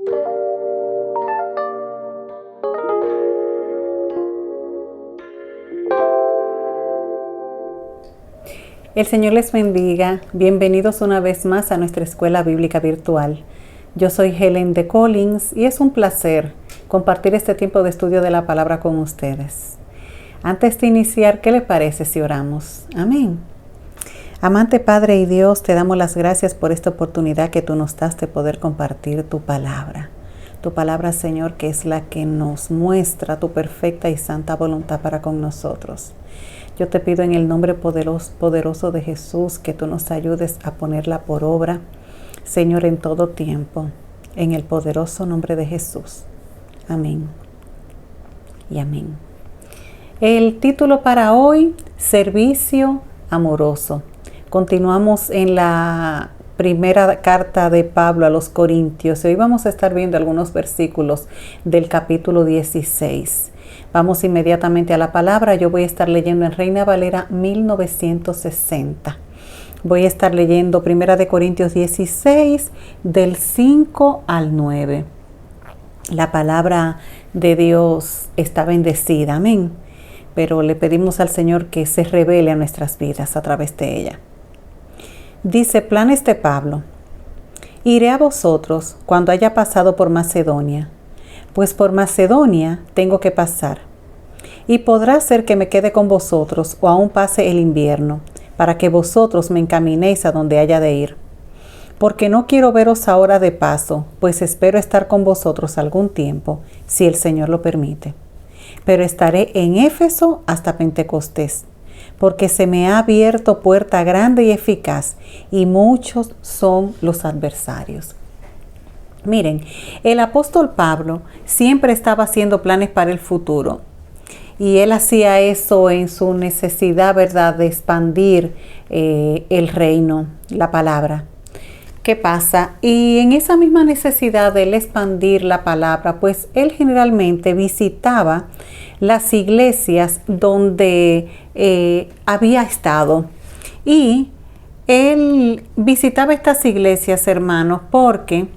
El Señor les bendiga. Bienvenidos una vez más a nuestra escuela bíblica virtual. Yo soy Helen de Collins y es un placer compartir este tiempo de estudio de la palabra con ustedes. Antes de iniciar, ¿qué les parece si oramos? Amén. Amante Padre y Dios, te damos las gracias por esta oportunidad que tú nos das de poder compartir tu palabra. Tu palabra, Señor, que es la que nos muestra tu perfecta y santa voluntad para con nosotros. Yo te pido en el nombre poderoso de Jesús que tú nos ayudes a ponerla por obra, Señor, en todo tiempo, en el poderoso nombre de Jesús. Amén y amén. El título para hoy, Servicio Amoroso. Continuamos en la primera carta de Pablo a los Corintios. Hoy vamos a estar viendo algunos versículos del capítulo 16. Vamos inmediatamente a la palabra. Yo voy a estar leyendo en Reina Valera 1960. Voy a estar leyendo 1 de Corintios 16, del 5 al 9. La palabra de Dios está bendecida, amén. Pero le pedimos al Señor que se revele a nuestras vidas a través de ella. Dice, planes de Pablo. Iré a vosotros cuando haya pasado por Macedonia, pues por Macedonia tengo que pasar. Y podrá ser que me quede con vosotros o aún pase el invierno, para que vosotros me encaminéis a donde haya de ir. Porque no quiero veros ahora de paso, pues espero estar con vosotros algún tiempo, si el Señor lo permite. Pero estaré en Éfeso hasta Pentecostés, porque se me ha abierto puerta grande y eficaz, y muchos son los adversarios. Miren, el apóstol Pablo siempre estaba haciendo planes para el futuro. Y él hacía eso en su necesidad, ¿verdad?, de expandir el reino, la palabra. ¿Qué pasa? Y en esa misma necesidad de él expandir la palabra, pues él generalmente visitaba las iglesias donde había estado. Y él visitaba estas iglesias, hermanos, porque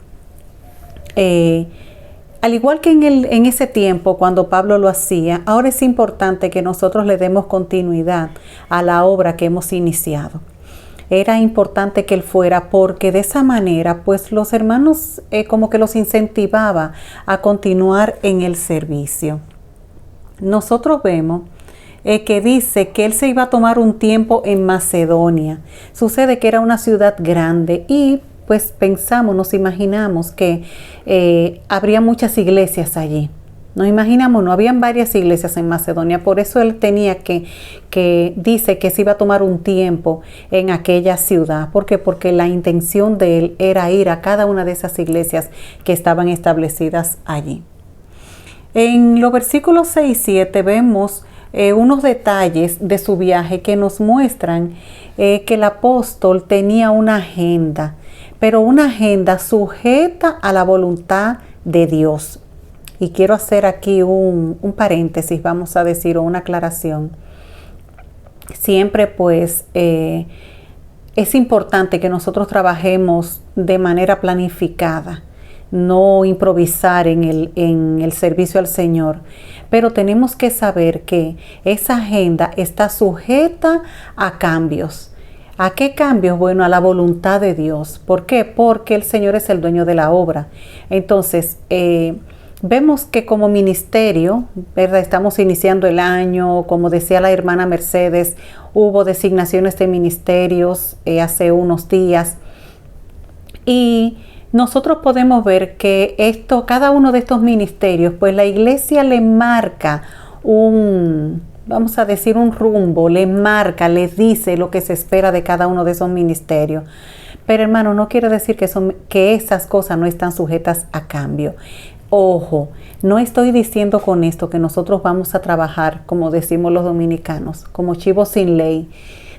al igual que en ese tiempo cuando Pablo lo hacía, ahora es importante que nosotros le demos continuidad a la obra que hemos iniciado. Era importante que él fuera porque de esa manera pues los hermanos como que los incentivaba a continuar en el servicio. Nosotros vemos que dice que él se iba a tomar un tiempo en Macedonia. Sucede que era una ciudad grande y pues pensamos, nos imaginamos que habría muchas iglesias allí. Nos imaginamos, no habían varias iglesias en Macedonia, por eso él tenía que dice que se iba a tomar un tiempo en aquella ciudad. ¿Por qué? Porque la intención de él era ir a cada una de esas iglesias que estaban establecidas allí. En los versículos 6 y 7 vemos unos detalles de su viaje que nos muestran que el apóstol tenía una agenda, pero una agenda sujeta a la voluntad de Dios. Y quiero hacer aquí un paréntesis, vamos a decir, o una aclaración. Siempre pues es importante que nosotros trabajemos de manera planificada, no improvisar en el servicio al Señor. Pero tenemos que saber que esa agenda está sujeta a cambios. ¿A qué cambios? Bueno, a la voluntad de Dios. ¿Por qué? Porque el Señor es el dueño de la obra. Entonces, vemos que como ministerio, ¿verdad?, estamos iniciando el año. Como decía la hermana Mercedes, hubo designaciones de ministerios hace unos días. Y nosotros podemos ver que cada uno de estos ministerios, pues la iglesia le marca vamos a decir, un rumbo, le marca, les dice lo que se espera de cada uno de esos ministerios. Pero hermano, no quiere decir que esas cosas no están sujetas a cambio. Ojo, no estoy diciendo con esto que nosotros vamos a trabajar, como decimos los dominicanos, como chivos sin ley.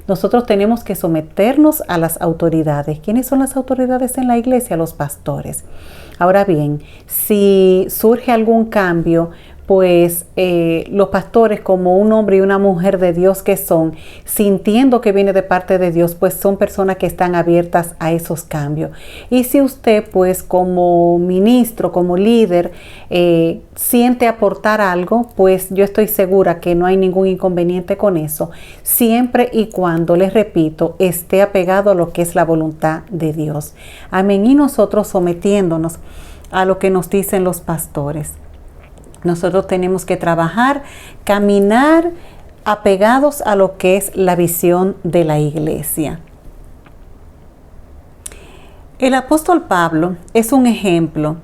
Nosotros tenemos que someternos a las autoridades. ¿Quiénes son las autoridades en la iglesia? Los pastores. Ahora bien, si surge algún cambio, pues los pastores, como un hombre y una mujer de Dios que son, sintiendo que viene de parte de Dios, pues son personas que están abiertas a esos cambios. Y si usted, pues como ministro, como líder, siente aportar algo, pues yo estoy segura que no hay ningún inconveniente con eso, siempre y cuando, les repito, esté apegado a lo que es la voluntad de Dios. Amén. Y nosotros sometiéndonos a lo que nos dicen los pastores. Nosotros tenemos que trabajar, caminar apegados a lo que es la visión de la iglesia. El apóstol Pablo es un ejemplo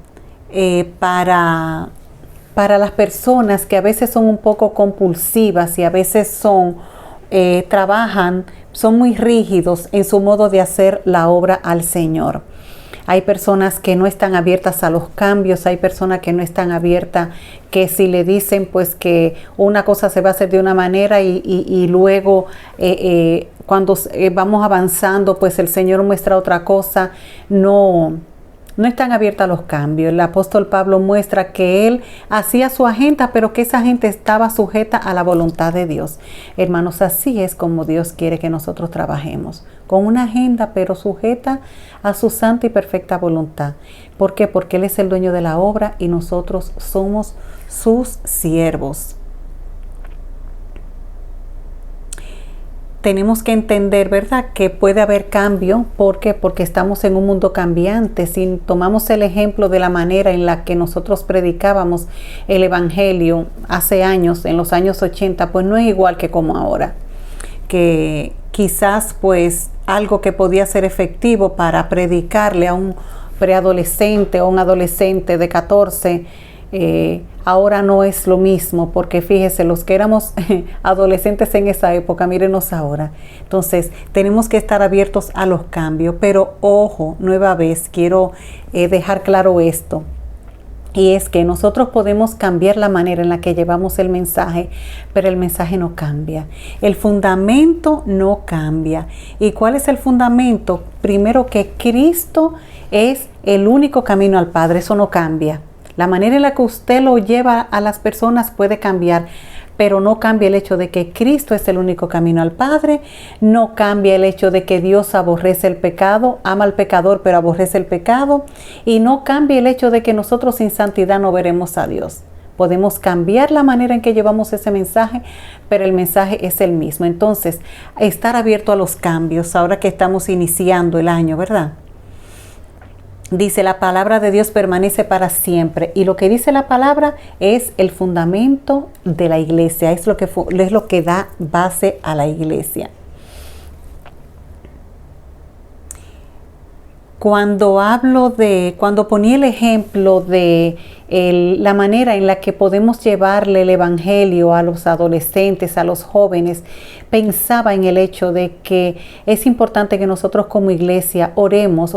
para las personas que a veces son un poco compulsivas y a veces son muy rígidos en su modo de hacer la obra al Señor. Hay personas que no están abiertas a los cambios, hay personas que no están abiertas, que si le dicen pues que una cosa se va a hacer de una manera y luego cuando vamos avanzando pues el Señor muestra otra cosa, no están abiertas a los cambios. El apóstol Pablo muestra que él hacía su agenda, pero que esa agenda estaba sujeta a la voluntad de Dios. Hermanos, así es como Dios quiere que nosotros trabajemos, con una agenda, pero sujeta a su santa y perfecta voluntad. ¿Por qué? Porque Él es el dueño de la obra y nosotros somos sus siervos. Tenemos que entender, ¿verdad?, que puede haber cambio. ¿Por qué? Porque estamos en un mundo cambiante. Si tomamos el ejemplo de la manera en la que nosotros predicábamos el Evangelio hace años, en los años 80, pues no es igual que como ahora. Que quizás pues algo que podía ser efectivo para predicarle a un preadolescente o un adolescente de 14, ahora no es lo mismo, porque fíjese, los que éramos adolescentes en esa época, mírenos ahora. Entonces, tenemos que estar abiertos a los cambios, pero ojo, nueva vez, quiero dejar claro esto. Y es que nosotros podemos cambiar la manera en la que llevamos el mensaje, pero el mensaje no cambia. El fundamento no cambia. ¿Y cuál es el fundamento? Primero, que Cristo es el único camino al Padre. Eso no cambia. La manera en la que usted lo lleva a las personas puede cambiar, pero no cambia el hecho de que Cristo es el único camino al Padre. No cambia el hecho de que Dios aborrece el pecado, ama al pecador, pero aborrece el pecado. Y no cambia el hecho de que nosotros sin santidad no veremos a Dios. Podemos cambiar la manera en que llevamos ese mensaje, pero el mensaje es el mismo. Entonces, estar abierto a los cambios, ahora que estamos iniciando el año, ¿verdad? Dice, la palabra de Dios permanece para siempre. Y lo que dice la palabra es el fundamento de la iglesia. Es lo que da base a la iglesia. Cuando ponía el ejemplo de la manera en la que podemos llevarle el evangelio a los adolescentes, a los jóvenes, pensaba en el hecho de que es importante que nosotros como iglesia oremos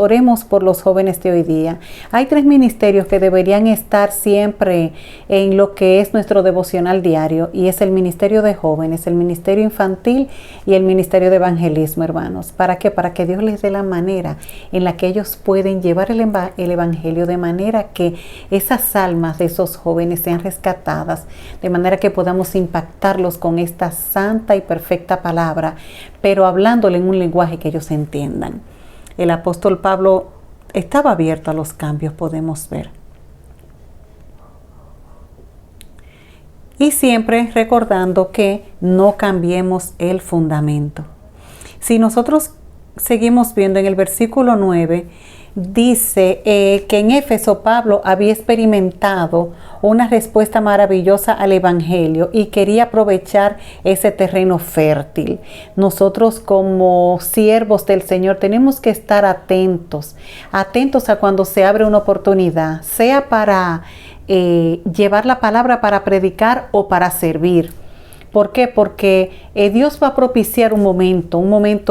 por los jóvenes de hoy día. Hay 3 ministerios que deberían estar siempre en lo que es nuestro devocional diario, y es el ministerio de jóvenes, el ministerio infantil y el ministerio de evangelismo, hermanos. ¿Para qué? Para que Dios les dé la manera en la que ellos pueden llevar el evangelio, de manera que esas almas de esos jóvenes sean rescatadas, de manera que podamos impactarlos con esta santa y perfecta palabra, pero hablándole en un lenguaje que ellos entiendan. El apóstol Pablo estaba abierto a los cambios, podemos ver. Y siempre recordando que no cambiemos el fundamento. Si nosotros seguimos viendo en el versículo 9, dice que en Éfeso Pablo había experimentado una respuesta maravillosa al evangelio y quería aprovechar ese terreno fértil. Nosotros como siervos del Señor tenemos que estar atentos a cuando se abre una oportunidad, sea para llevar la palabra, para predicar o para servir. ¿Por qué? Porque Dios va a propiciar un momento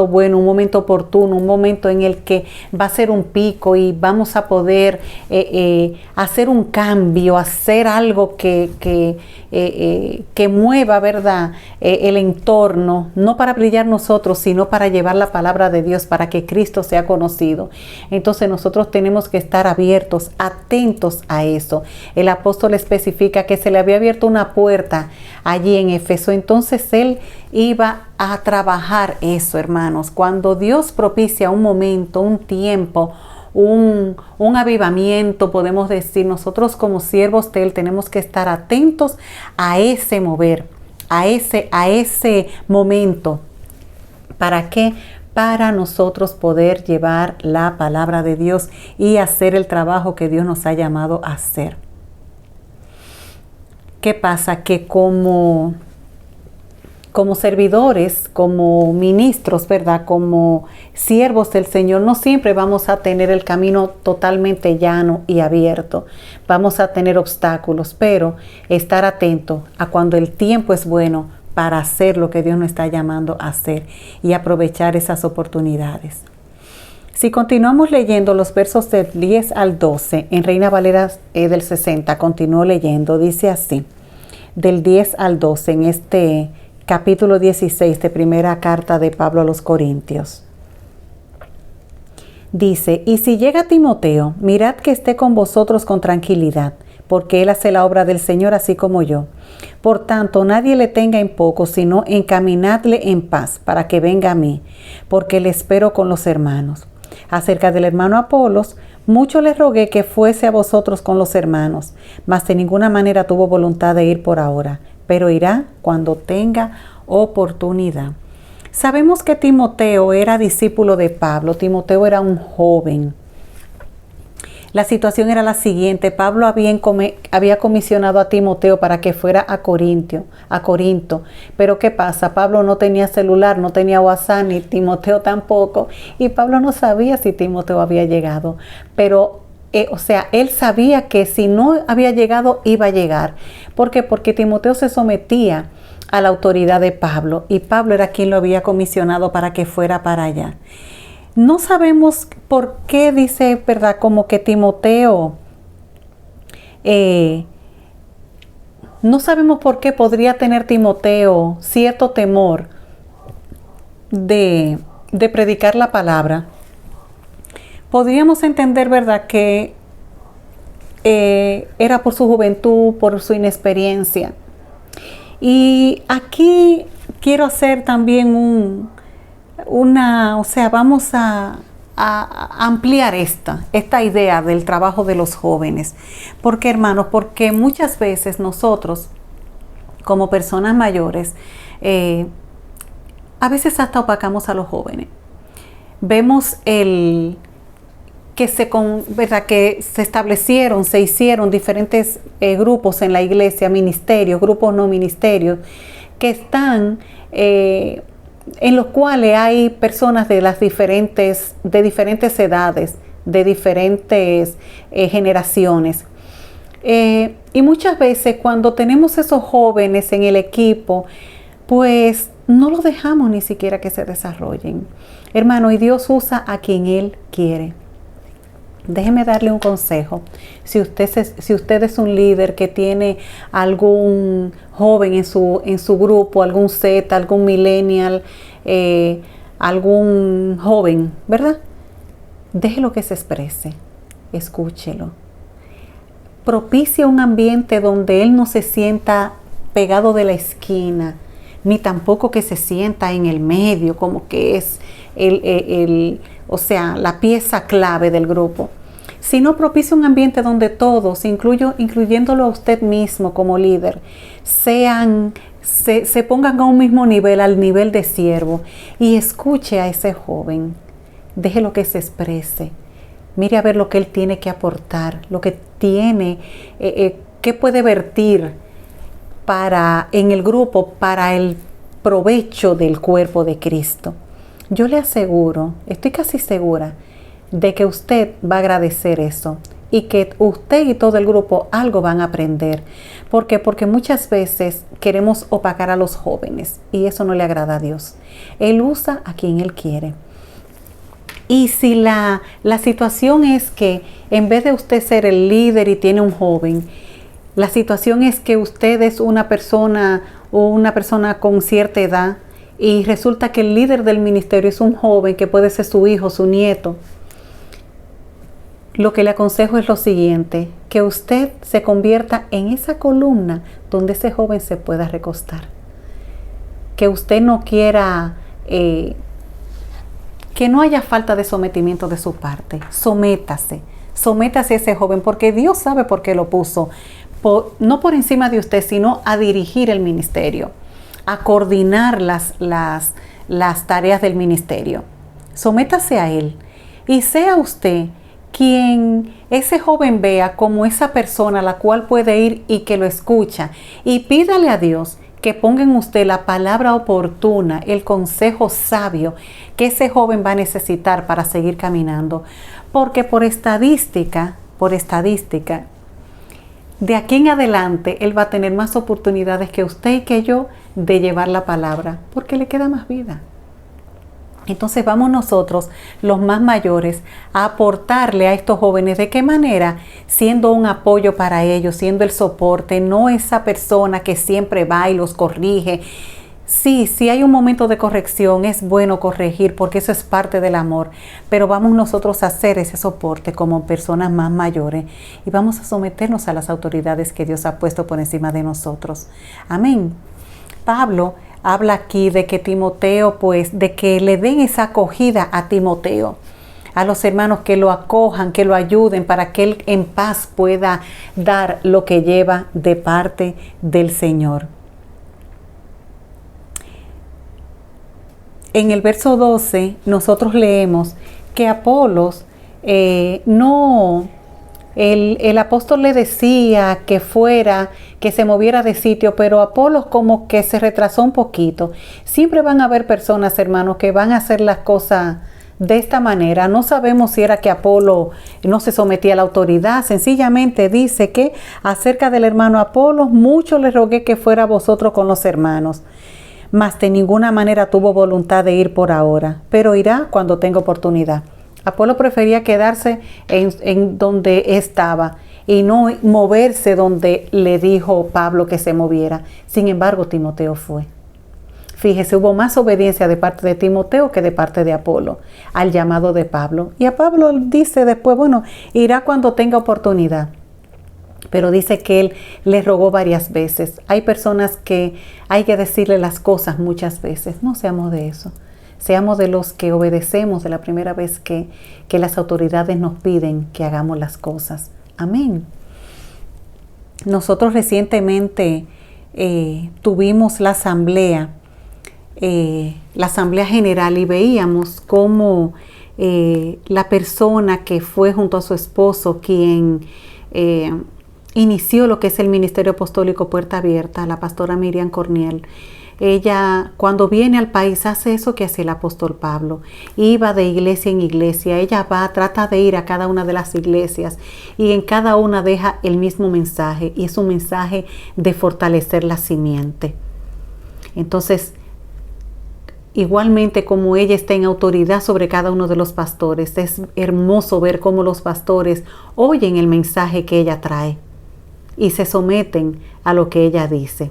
bueno, un momento oportuno, un momento en el que va a ser un pico y vamos a poder hacer un cambio, hacer algo que mueva, ¿verdad? El entorno, no para brillar nosotros, sino para llevar la palabra de Dios, para que Cristo sea conocido. Entonces nosotros tenemos que estar abiertos, atentos a eso. El apóstol especifica que se le había abierto una puerta allí en Éfeso. Entonces él iba a trabajar eso, hermanos. Cuando Dios propicia un momento, un tiempo, un avivamiento, podemos decir, nosotros como siervos de Él tenemos que estar atentos a ese mover, a ese momento. ¿Para qué? Para nosotros poder llevar la palabra de Dios y hacer el trabajo que Dios nos ha llamado a hacer. ¿Qué pasa? Que como servidores, como ministros, ¿verdad? Como siervos del Señor, no siempre vamos a tener el camino totalmente llano y abierto. Vamos a tener obstáculos, pero estar atento a cuando el tiempo es bueno para hacer lo que Dios nos está llamando a hacer y aprovechar esas oportunidades. Si continuamos leyendo los versos del 10 al 12, en Reina Valera del 60, continúo leyendo, dice así, del 10 al 12, en este capítulo 16 de primera carta de Pablo a los Corintios. Dice, y si llega Timoteo, mirad que esté con vosotros con tranquilidad, porque él hace la obra del Señor así como yo. Por tanto, nadie le tenga en poco, sino encaminadle en paz, para que venga a mí, porque le espero con los hermanos. Acerca del hermano Apolos, mucho le rogué que fuese a vosotros con los hermanos, mas de ninguna manera tuvo voluntad de ir por ahora, pero irá cuando tenga oportunidad. Sabemos que Timoteo era discípulo de Pablo. Timoteo era un joven. La situación era la siguiente. Pablo había comisionado a Timoteo para que fuera a Corinto. Pero ¿qué pasa? Pablo no tenía celular, no tenía WhatsApp, ni Timoteo tampoco. Y Pablo no sabía si Timoteo había llegado. Pero él sabía que si no había llegado, iba a llegar. ¿Por qué? Porque Timoteo se sometía a la autoridad de Pablo y Pablo era quien lo había comisionado para que fuera para allá. No sabemos por qué dice, ¿verdad? Como que Timoteo, no sabemos por qué podría tener Timoteo cierto temor de predicar la palabra. Podríamos entender, ¿verdad?, que era por su juventud, por su inexperiencia. Y aquí quiero hacer también vamos a ampliar esta idea del trabajo de los jóvenes. ¿Por qué, hermanos? Porque muchas veces nosotros, como personas mayores, a veces hasta opacamos a los jóvenes. Vemos que se establecieron, se hicieron diferentes grupos en la iglesia, ministerios, grupos no ministerios, que están en los cuales hay personas de diferentes edades, de diferentes generaciones. Y muchas veces cuando tenemos esos jóvenes en el equipo, pues no los dejamos ni siquiera que se desarrollen. Hermano, y Dios usa a quien Él quiere. Déjeme darle un consejo. Si usted es un líder que tiene algún joven en su grupo, algún Z, algún millennial, algún joven, ¿verdad? Déjelo que se exprese. Escúchelo. Propicie un ambiente donde él no se sienta pegado de la esquina, ni tampoco que se sienta en el medio, como que es la pieza clave del grupo, sino propicia un ambiente donde todos, incluyéndolo a usted mismo como líder, se pongan a un mismo nivel, al nivel de siervo, y escuche a ese joven, déjelo que se exprese, mire a ver lo que él tiene que aportar, lo que tiene, qué puede vertir en el grupo para el provecho del cuerpo de Cristo. Yo le aseguro, estoy casi segura, de que usted va a agradecer eso y que usted y todo el grupo algo van a aprender. ¿Por qué? Porque muchas veces queremos opacar a los jóvenes y eso no le agrada a Dios. Él usa a quien Él quiere. Y si la situación es que en vez de usted ser el líder y tiene un joven, la situación es que usted es una persona o una persona con cierta edad y resulta que el líder del ministerio es un joven que puede ser su hijo, su nieto, lo que le aconsejo es lo siguiente, que usted se convierta en esa columna donde ese joven se pueda recostar. Que usted no quiera, que no haya falta de sometimiento de su parte. Sométase a ese joven porque Dios sabe por qué lo puso. No por encima de usted, sino a dirigir el ministerio, a coordinar las tareas del ministerio. Sométase a él y sea usted quien ese joven vea como esa persona a la cual puede ir y que lo escucha. Y pídale a Dios que ponga en usted la palabra oportuna, el consejo sabio que ese joven va a necesitar para seguir caminando. Porque por estadística, de aquí en adelante él va a tener más oportunidades que usted y que yo de llevar la palabra, porque le queda más vida. Entonces vamos nosotros, los más mayores, a aportarle a estos jóvenes. ¿De qué manera? Siendo un apoyo para ellos, siendo el soporte, no esa persona que siempre va y los corrige. Sí, si hay un momento de corrección, es bueno corregir porque eso es parte del amor, pero vamos nosotros a hacer ese soporte como personas más mayores y vamos a someternos a las autoridades que Dios ha puesto por encima de nosotros. Amén. Pablo habla aquí de que Timoteo, pues, de que le den esa acogida a Timoteo, a los hermanos que lo acojan, que lo ayuden para que él en paz pueda dar lo que lleva de parte del Señor. En el verso 12 nosotros leemos que Apolos el apóstol le decía que se moviera de sitio, pero Apolos como que se retrasó un poquito. Siempre van a haber personas, hermanos, que van a hacer las cosas de esta manera. No sabemos si era que Apolo no se sometía a la autoridad. Sencillamente dice que acerca del hermano Apolos, mucho le rogué que fuera vosotros con los hermanos, mas de ninguna manera tuvo voluntad de ir por ahora, pero irá cuando tenga oportunidad. Apolo prefería quedarse en donde estaba y no moverse donde le dijo Pablo que se moviera. Sin embargo, Timoteo fue. Fíjese, hubo más obediencia de parte de Timoteo que de parte de Apolo al llamado de Pablo. Y a Pablo dice después, bueno, irá cuando tenga oportunidad. Pero dice que él le rogó varias veces. Hay personas que hay que decirle las cosas muchas veces. No seamos de eso. Seamos de los que obedecemos de la primera vez que las autoridades nos piden que hagamos las cosas. Amén. Nosotros recientemente tuvimos la asamblea general y veíamos cómo la persona que fue junto a su esposo quien inició lo que es el Ministerio Apostólico Puerta Abierta, la pastora Miriam Corniel. Ella, cuando viene al país, hace eso que hacía el apóstol Pablo. Iba de iglesia en iglesia. Ella trata de ir a cada una de las iglesias y en cada una deja el mismo mensaje. Y es un mensaje de fortalecer la simiente. Entonces, igualmente como ella está en autoridad sobre cada uno de los pastores, es hermoso ver cómo los pastores oyen el mensaje que ella trae y se someten a lo que ella dice.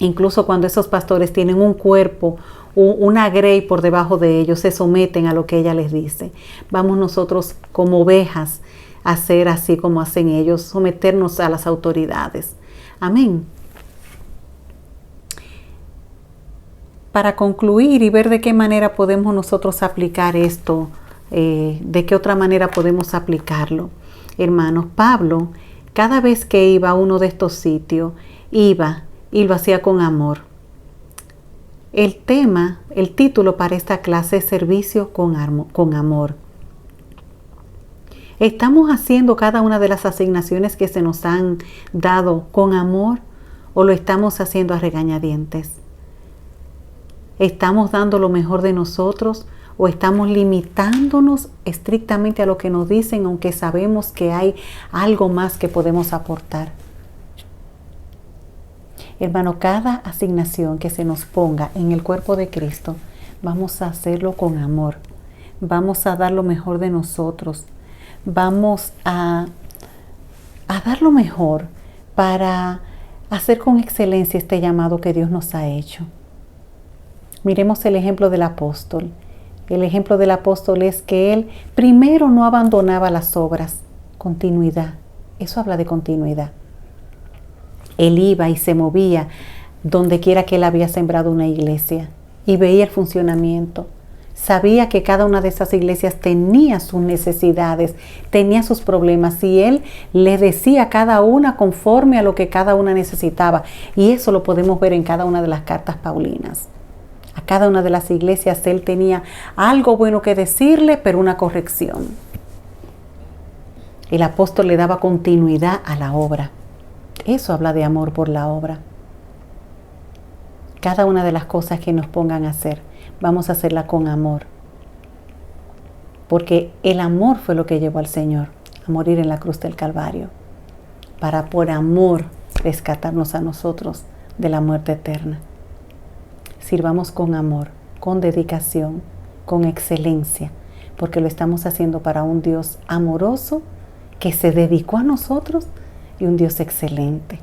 Incluso cuando esos pastores tienen un cuerpo, una grey por debajo de ellos, se someten a lo que ella les dice. Vamos nosotros como ovejas a hacer así como hacen ellos, someternos a las autoridades. Amén. Para concluir y ver de qué manera podemos nosotros aplicar esto, de qué otra manera podemos aplicarlo. Hermanos, Pablo, cada vez que iba a uno de estos sitios, iba y lo hacía con amor. El título para esta clase es Servicio con Amor. ¿Estamos haciendo cada una de las asignaciones que se nos han dado con amor o lo estamos haciendo a regañadientes? ¿Estamos dando lo mejor de nosotros o estamos limitándonos estrictamente a lo que nos dicen, aunque sabemos que hay algo más que podemos aportar? Hermano, cada asignación que se nos ponga en el cuerpo de Cristo, vamos a hacerlo con amor. Vamos a dar lo mejor de nosotros. Vamos a dar lo mejor para hacer con excelencia este llamado que Dios nos ha hecho. Miremos el ejemplo del apóstol. El ejemplo del apóstol es que él primero no abandonaba las obras. Continuidad. Eso habla de continuidad. Él iba y se movía donde quiera que él había sembrado una iglesia y veía el funcionamiento. Sabía que cada una de esas iglesias tenía sus necesidades, tenía sus problemas y él le decía a cada una conforme a lo que cada una necesitaba. Y eso lo podemos ver en cada una de las cartas paulinas. A cada una de las iglesias él tenía algo bueno que decirle, pero una corrección. El apóstol le daba continuidad a la obra. Eso habla de amor por la obra. Cada una de las cosas que nos pongan a hacer, vamos a hacerla con amor. Porque el amor fue lo que llevó al Señor a morir en la cruz del Calvario. Para por amor rescatarnos a nosotros de la muerte eterna. Sirvamos con amor, con dedicación, con excelencia. Porque lo estamos haciendo para un Dios amoroso que se dedicó a nosotros y un Dios excelente.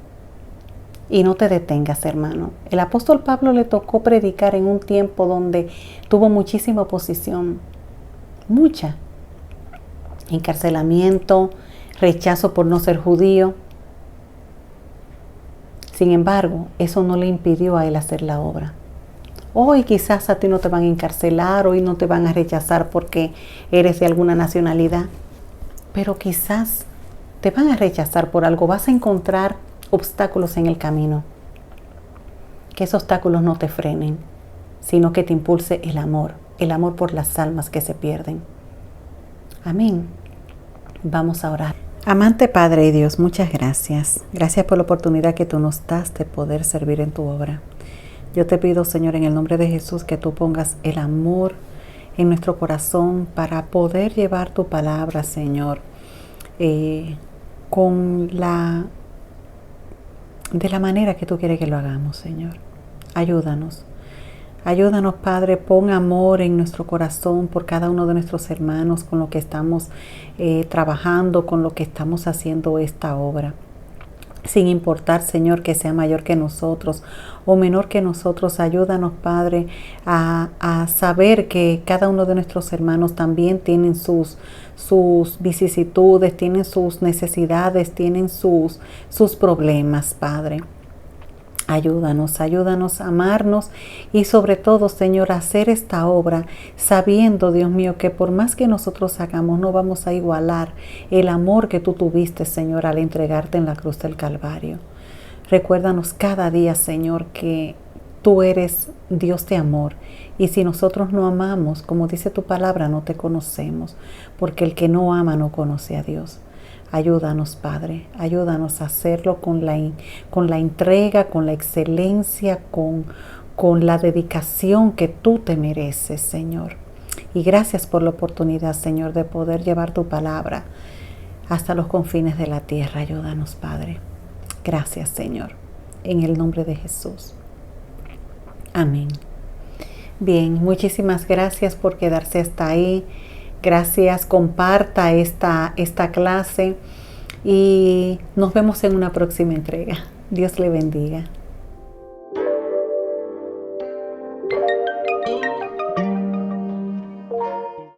Y no te detengas, hermano. El apóstol Pablo le tocó predicar en un tiempo donde tuvo muchísima oposición. Mucha. Encarcelamiento, rechazo por no ser judío. Sin embargo, eso no le impidió a él hacer la obra. Hoy quizás a ti no te van a encarcelar, hoy no te van a rechazar porque eres de alguna nacionalidad. Pero quizás te van a rechazar por algo. Vas a encontrar obstáculos en el camino. Que esos obstáculos no te frenen, sino que te impulse el amor por las almas que se pierden. Amén. Vamos a orar. Amante Padre y Dios, muchas gracias. Gracias por la oportunidad que tú nos das de poder servir en tu obra. Yo te pido, Señor, en el nombre de Jesús, que tú pongas el amor en nuestro corazón para poder llevar tu palabra, Señor, de la manera que tú quieres que lo hagamos, Señor. Ayúdanos. Ayúdanos, Padre, pon amor en nuestro corazón por cada uno de nuestros hermanos con lo que estamos trabajando, con lo que estamos haciendo esta obra. Sin importar, Señor, que sea mayor que nosotros o menor que nosotros, ayúdanos, Padre, a saber que cada uno de nuestros hermanos también tienen sus vicisitudes, tienen sus necesidades, tienen sus problemas, Padre. Ayúdanos a amarnos y sobre todo, Señor, a hacer esta obra sabiendo, Dios mío, que por más que nosotros hagamos no vamos a igualar el amor que tú tuviste, Señor, al entregarte en la cruz del Calvario. Recuérdanos cada día, Señor, que tú eres Dios de amor y si nosotros no amamos, como dice tu palabra, no te conocemos, porque el que no ama no conoce a Dios. Ayúdanos, Padre, ayúdanos a hacerlo con la entrega, con la excelencia, con la dedicación que tú te mereces, Señor. Y gracias por la oportunidad, Señor, de poder llevar tu palabra hasta los confines de la tierra. Ayúdanos, Padre. Gracias, Señor, en el nombre de Jesús. Amén. Bien, muchísimas gracias por quedarse hasta ahí. Gracias, comparta esta clase y nos vemos en una próxima entrega. Dios le bendiga.